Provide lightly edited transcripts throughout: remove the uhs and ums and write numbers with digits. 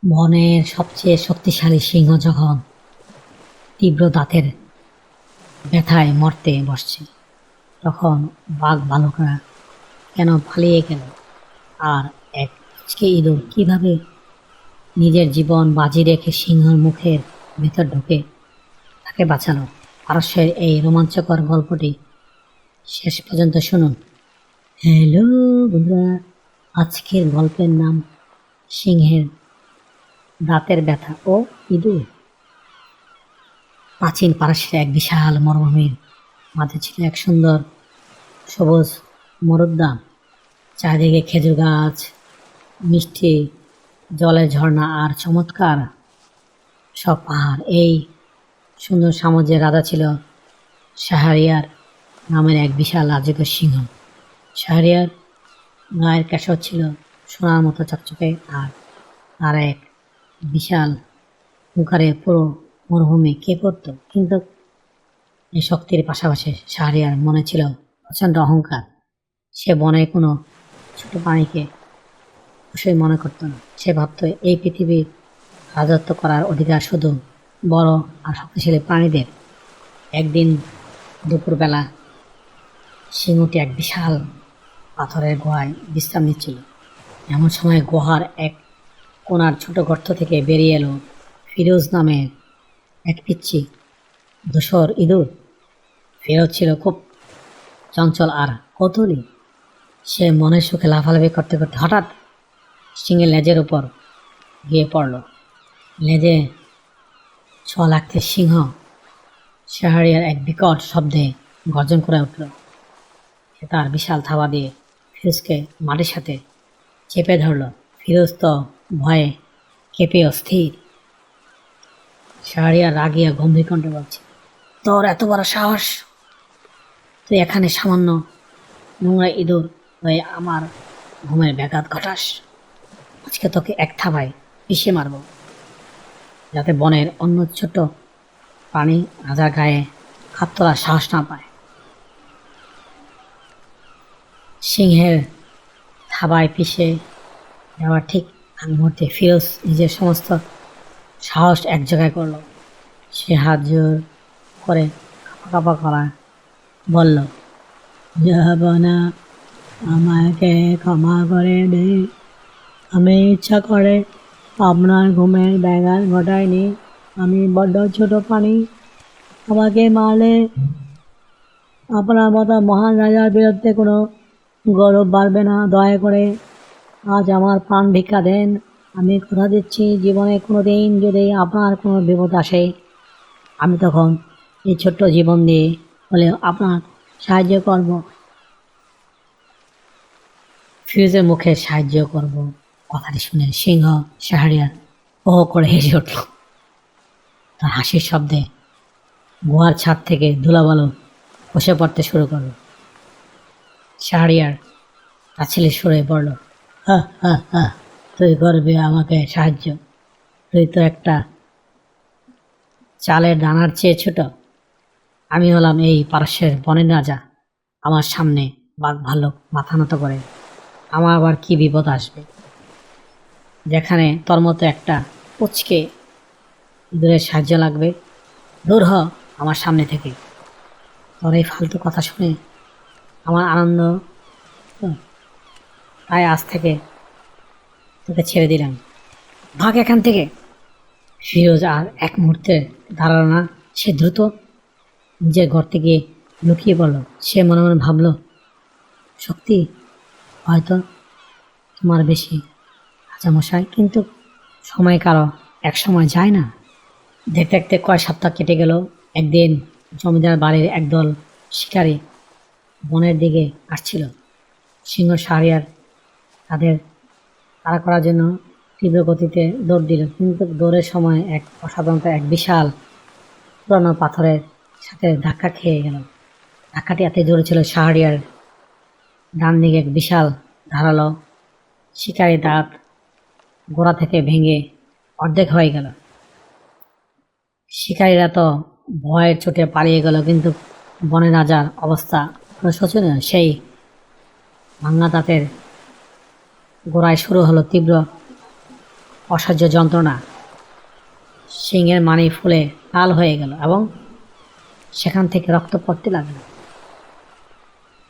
বনের সবচেয়ে শক্তিশালী সিংহ যখন তীব্র দাঁতের ব্যথায় মরতে বসছে, তখন বাঘ ভালুকরা কেন পালিয়ে গেল, আর এক কুচকে ইঁদুর কিভাবে নিজের জীবন বাজি রেখে সিংহের মুখের ভিতর ঢুকে তাকে বাঁচালো। পারস্যের এই রোমাঞ্চকর গল্পটি শেষ পর্যন্ত শুনুন। হ্যালো বন্ধুরা, আজকের গল্পের নাম সিংহের দাঁতের ব্যথা ও ইঁদুর। প্রাচীন পারস্যের এক বিশাল মরুভূমির মাঝে ছিল এক সুন্দর সবুজ মরুদ্যান। চারিদিকে খেজুর গাছ, মিষ্টি জলের ঝর্ণা আর চমৎকার সব পাহাড়। এই সুন্দর সাম্রাজ্যের রাজা ছিল শাহরিয়ার নামের এক বিশাল রাজকীয় সিংহ। শাহরিয়ার গায়ের কেশর ছিল সোনার মতো চকচকে, আর তার এক বিশাল হুঙ্কারে পুরো মরুভূমি কেঁপে উঠত। কিন্তু এই শক্তির পাশাপাশি শাহরিয়ার মনে ছিল প্রচণ্ড অহংকার। সে বনের কোনো ছোট প্রাণীকে কিছুই মনে করতো না। সে ভাবত এই পৃথিবীর রাজত্ব করার অধিকার শুধু বড় আর শক্তিশালী প্রাণীদের। একদিন দুপুরবেলা সিংহটি এক বিশাল পাথরের গুহায় বিশ্রাম নিচ্ছিল। এমন সময় গুহার এক কোণার ছোট গর্ত থেকে বেরিয়ে এলো ফিরোজ নামের এক পিচ্ছি ধূসর ইঁদুর। ফিরোজ ছিল খুব চঞ্চল আর কৌতূহলী। সে মনের সুখে লাফালাফি করতে করতে হঠাৎ সিংহের লেজের উপর গিয়ে পড়ল। লেজে ছোঁয়া লাগতে সিংহ শাহরিয়ার এক বিকট শব্দে গর্জন করে উঠল। সে তার বিশাল থাবা দিয়ে ফিরোজকে মাটির সাথে চেপে ধরল। ফিরোজ তো ভয়ে কেঁপে অস্থির। শাহরিয়ার রাগিয়া গম্ভীর কণ্ঠে বলছে, তোর এত বড় সাহস! তুই এখানে সামান্য নোংরা ইঁদুর হয়ে আমার ঘুমের ব্যাঘাত ঘটাস? আজকে তোকে এক থাবায় পিষে মারব, যাতে বনের অন্য ছোট প্রাণী রাজার গায়ে হাত তোলার সাহস না পায়। সিংহের থাবায় পিষে যাওয়ার ঠিক আগ মুহূর্তে ফিরোজ নিজের সমস্ত সাহস এক জায়গায় করল। সে হাত জোর করে কাঁপা কাঁপা করা বলল, যাব না, আমাকে ক্ষমা করে দে। আমি ইচ্ছা করে আপনার ঘুমের ব্যাঘাত ঘটাইনি। আমি বড্ড ছোট প্রাণী। আমাকে মারলে আপনার মতো মহান রাজার বিরুদ্ধে কোনো গৌরব বাড়বে না। দয়া করে আজ আমার প্রাণ ভিক্ষা দেন। আমি কথা দিচ্ছি, জীবনে কোনো দিন যদি আপনার কোনো বিপদ আসে, আমি তখন এই ছোট্ট জীবন দিয়ে হলেও আপনার সাহায্য করব। ফিরোজের মুখে সাহায্য করব কথাটি শুনে সিংহ শাহরিয়ার ও করে হেসে উঠল। তার হাসির শব্দে গুহার ছাদ থেকে ধুলাবালু খসে পড়তে শুরু করল। শাহরিয়ার তাচ্ছিল্যের সুরে বলল, হা হা হা, তুই করবি আমাকে সাহায্য? তুই তো একটা চালের দানার চেয়ে ছোট। আমি হলাম এই পারস্যের বনের রাজা। আমার সামনে বাঘ ভাল্লুক মাথা নত করে। আমার আবার কি বিপদ আসবে, যেখানে তোর মতো একটা পুচকে ইঁদুরের সাহায্য লাগবে? দূর হ আমার সামনে থেকে। তোর এই ফালতু কথা শুনে আমার আনন্দ, তাই আজ থেকে তোকে ছেড়ে দিলাম। ভাগ এখান থেকে। ফিরোজ আর এক মুহূর্তে দাঁড়ালো না। সে দ্রুত নিজের গর্তে গিয়ে লুকিয়ে পড়ল। সে মনে মনে ভাবল, সত্যি হয়তো তোমার বেশি রাজামশাই, কিন্তু সময় কারো এক সময় যায় না। দেখতে দেখতে কয়েক সপ্তাহ কেটে গেল। একদিন জমিদার বাড়ির একদল শিকারী বনের দিকে আসছিল। সিংহ শাহরিয়ার তাদের তাড়া করার জন্য তীব্র গতিতে দৌড় দিল, কিন্তু দৌড়ের সময় এক অসাধারণত এক বিশাল পুরানো পাথরের সাথে ধাক্কা খেয়ে গেল। ধাক্কাটি এত জোরে ছিল, শাহরিয়ার ডান দিকে এক বিশাল ধারালো শিকারি দাঁত গোড়া থেকে ভেঙে অর্ধেক হয়ে গেল। শিকারীরা তো ভয়ের চোটে পালিয়ে গেল, কিন্তু বনের রাজার অবস্থা শোচনীয়। সেই ভাঙা দাঁতের গোড়ায় শুরু হলো তীব্র অসহ্য যন্ত্রণা। সিংহের মানি ফুলে লাল হয়ে গেল এবং সেখান থেকে রক্ত পড়তে লাগলো।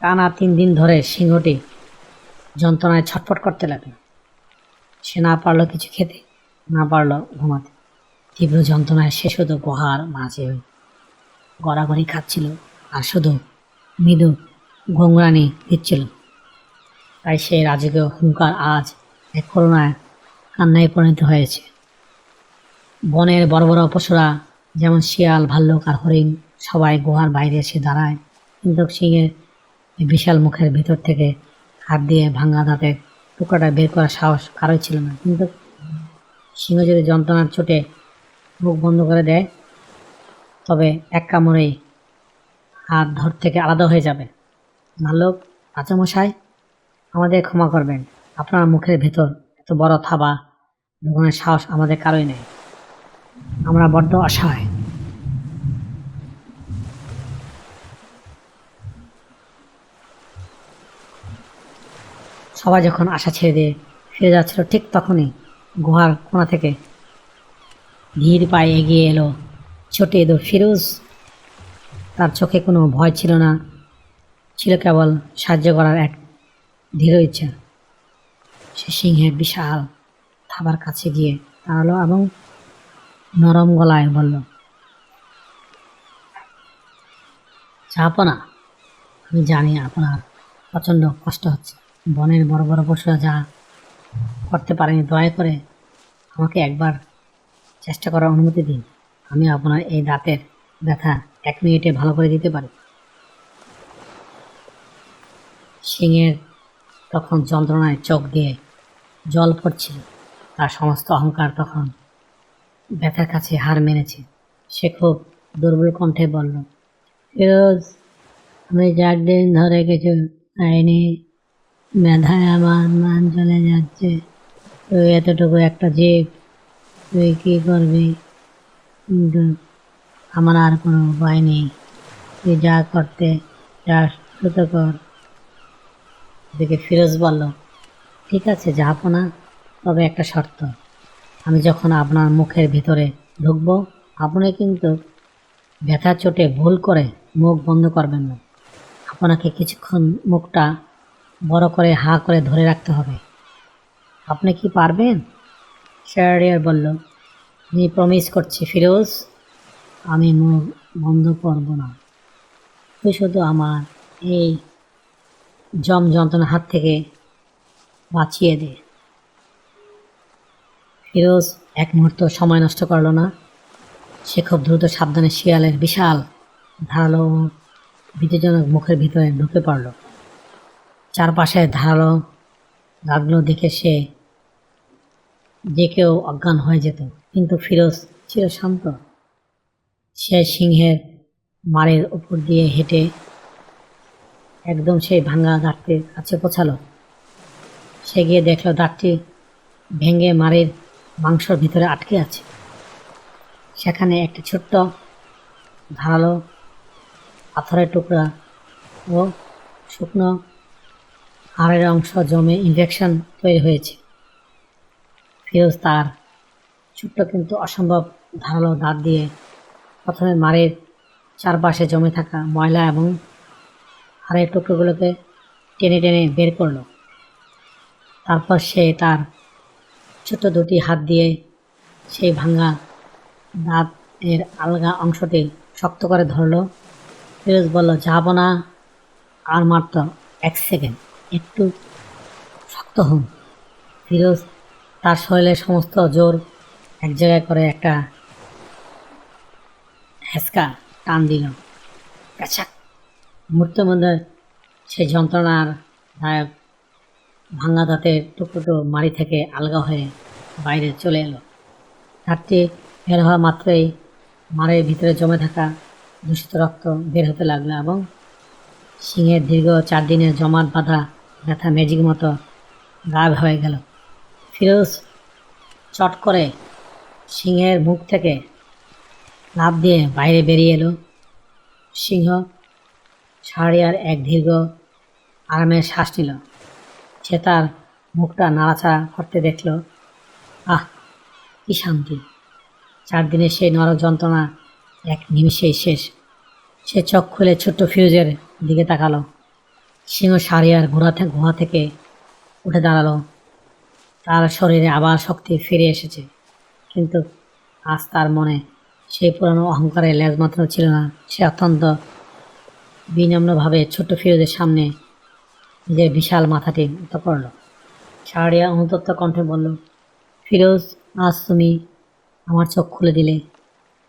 টানা 3 দিন ধরে সিংহটি যন্ত্রণায় ছটফট করতে লাগলো। সে না পারল কিছু খেতে, না পারল ঘুমাতে। তীব্র যন্ত্রণায় সে শুধু গুহার মাঝে গড়াগড়ি খাচ্ছিল আর শুধু মৃদু ঘুংরানি দিচ্ছিল। তাই সে রাজকীয় হুঙ্কার আজ এক করুণায় কান্নায় পরিণত হয়েছে। বনের বড় বড় পশুরা যেমন শিয়াল, ভাল্লুক আর হরিণ সবাই গুহার বাইরে এসে দাঁড়ায়, কিন্তু সিংহের এই বিশাল মুখের ভিতর থেকে হাত দিয়ে ভাঙা দাঁতের টুকরাটা বের করার সাহস কারোই ছিল না। কিন্তু সিংহ যদি যন্ত্রণার চোটে মুখ বন্ধ করে দেয়, তবে এক কামড়েই হাত ধর থেকে আলাদা হয়ে যাবে। ভাল্লুক, রাজামশাই, আমাদের ক্ষমা করবেন। আপনার মুখের ভেতর এত বড় থাবা ঢোকানোর সাহস আমাদের কারোই নেই। আমরা বড্ড অসহায়। সবাই যখন আশা ছেড়ে দিয়ে ফিরে যাচ্ছিল, ঠিক তখনই গুহার কোণা থেকে ধীর পায়ে এগিয়ে এলো ছোট ইঁদুর ফিরোজ। তার চোখে কোনো ভয় ছিল না, ছিল কেবল সাহায্য করার এক দৃঢ় ইচ্ছা। সে সিংহের বিশাল থাবার কাছে গিয়ে দাঁড়ালো এবং নরম গলায় বলল, জাহাপনা, আমি জানি আপনার প্রচণ্ড কষ্ট হচ্ছে। বনের বড় বড় পশুরা যা করতে পারেনি, দয়া করে আমাকে একবার চেষ্টা করার অনুমতি দিন। আমি আপনার এই দাঁতের ব্যথা 1 মিনিটে ভালো করে দিতে পারি। সিংহের তখন যন্ত্রণায় চোখ দিয়ে জল পড়ছিল। তার সমস্ত অহংকার তখন ব্যথার কাছে হার মেনেছে। সে খুব দুর্বল কণ্ঠে বলল, ফিরোজ, আমি 4 দিন ধরে কিছু খাইনি। ব্যথায় আমার মান চলে যাচ্ছে। তুই এতটুকু একটা জীব, তুই কি করবি? কিন্তু আমার আর কোনো উপায় নেই। তুই যা করতে চাস দ্রুত কর। এদিকে ফিরোজ বলল, ঠিক আছে জাহাপনা, তবে একটা শর্ত। আমি যখন আপনার মুখের ভিতরে ঢুকবো, আপনি কিন্তু ব্যথা চোটে ভুল করে মুখ বন্ধ করবেন না। আপনাকে কিছুক্ষণ মুখটা বড় করে হাঁ করে ধরে রাখতে হবে। আপনি কি পারবেন? শাহরিয়ার বলল, আমি প্রমিস করছি ফিরোজ, আমি মুখ বন্ধ করব না। তুই শুধু আমার এই যন্ত্রণার হাত থেকে বাঁচিয়ে দে। ফিরোজ এক মুহূর্ত সময় নষ্ট করল না। সে খুব দ্রুত সাবধানে শিয়ালের বিশাল ধারালো ও ভীতিজনক মুখের ভিতরে ঢুকে পড়ল। চারপাশে ধারালো দাগগুলো দেখে যে কেউ অজ্ঞান হয়ে যেত, কিন্তু ফিরোজ ছিল শান্ত। সে সিংহের মাড়ির উপর দিয়ে হেঁটে একদম সেই ভাঙা দাঁতটির কাছে পৌঁছালো। সে গিয়ে দেখলো দাঁতটি ভেঙে মাড়ির মাংসর ভিতরে আটকে আছে। সেখানে একটি ছোট্ট ধারালো পাথরের টুকরা ও শুকনো হাড়ের অংশ জমে ইনফেকশন তৈরি হয়েছে। ফিরোজ তার ছোট্ট কিন্তু অসম্ভব ধারালো দাঁত দিয়ে প্রথমে মাড়ির চারপাশে জমে থাকা ময়লা এবং হাড়ের টুকরোগুলোকে টেনে টেনে বের করলো। তারপর সে তার ছোট 2টি হাত দিয়ে সেই ভাঙা দাঁত এর আলগা অংশটি শক্ত করে ধরলো। ফিরোজ বলল, যাবো না, আর মাত্র 1 সেকেন্ড, একটু শক্ত হন। ফিরোজ তার শরীরের সমস্ত জোর এক জায়গায় করে একটা হেঁচকা টান দিল। প্যাচাক! মুহূর্তের মধ্যে সেই যন্ত্রণার দায়ক ভাঙা দাঁতের টুকরোটো মাড়ি থেকে আলগা হয়ে বাইরে চলে এলো। দাঁতটি বের হওয়া মাত্রই মাড়ির ভিতরে জমে থাকা দূষিত রক্ত বের হতে লাগলো এবং সিংহের দীর্ঘ 4 দিনের জমাট বাঁধা ব্যথা ম্যাজিক মতো গায়েব হয়ে গেল। ফিরোজ চট করে সিংহের মুখ থেকে লাফ দিয়ে বাইরে বেরিয়ে এলো। সিংহ শাহরিয়ার এক দীর্ঘ আরামের শ্বাস নিল। সে তার মুখটা নাড়াচাড়া করতে দেখল। আহ, কি শান্তি! 4 দিনের সেই নরক যন্ত্রণা এক নিমিষেই শেষ। সে চোখ খুলে ছোট্ট ফিরোজের দিকে তাকালো। সিংহ সারিয়ার গুহা থেকে উঠে দাঁড়ালো। তার শরীরে আবার শক্তি ফিরে এসেছে, কিন্তু আজ তার মনে সেই পুরানো অহংকারের লেজমাত্র ছিল না। সে অত্যন্ত বিনম্রভাবে ছোট্ট ফিরোজের সামনে নিজের বিশাল মাথাটি নত করল। সারিয়া অনুতপ্ত কণ্ঠে বলল, ফিরোজ, আজ তুমি আমার চোখ খুলে দিলে।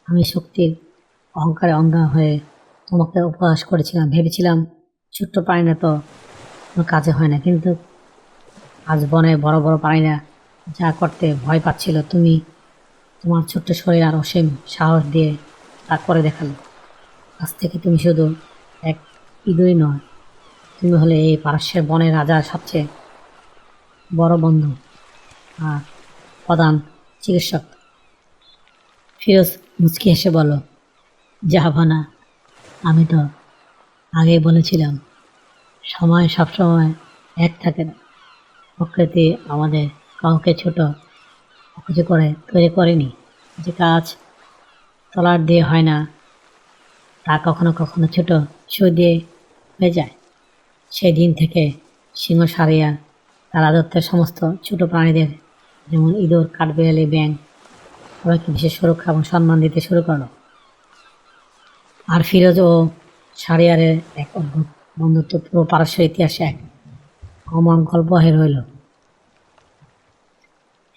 আমি শক্তির অহংকারে অন্ধ হয়ে তোমাকে উপহাস করেছিলাম, ভেবেছিলাম ছোট্ট প্রাণীরা তো কোনো কাজে হয় না, কিন্তু আজ বনে বড় বড় প্রাণীরা যা করতে ভয় পাচ্ছিল, তুমি তোমার ছোট্ট শরীর আর অসীম সাহস দিয়ে তা করে দেখালে। আজ থেকে তুমি শুধু এক ইঁদুরই নয়, তুমি হলে এই পারস্যের বনের রাজার সবচেয়ে বড় বন্ধু আর প্রধান চিকিৎসক। ফিরোজ মুচকি হেসে বলল, জাহাপনা, আমি তো আগেই বলেছিলাম সময় সবসময় এক থাকে না। প্রকৃতি আমাদের কাউকে ছোট কিছু করে তৈরি করেনি। যে কাজ তলার দিয়ে হয় না, তা কখনো কখনো ছোট সুই দিয়ে হয়ে যায়। সেই দিন থেকে সিংহ সারিয়া তার রাজত্বের সমস্ত ছোট প্রাণীদের, যেমন ইঁদুর, কাঠবিড়ালি, ব্যাঙ, সবাইকে বিশেষ সুরক্ষা এবং সম্মান দিতে শুরু করলো। আর ফিরোজ ও সারিয়ারের এক অদ্ভুত বন্ধুত্ব পুরো পারস্য ইতিহাসে এক অমর গল্প হয়ে রইল।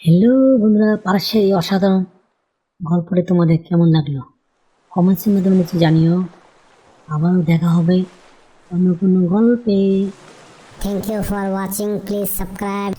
হ্যালো বন্ধুরা, পারস্যের এই অসাধারণ গল্পটি তোমাদের কেমন লাগলো কমেন্টসের মাধ্যমে নিচে জানিও। আবারও দেখা হবে অন্য কোনো গল্পে। Thank you for watching. Please subscribe.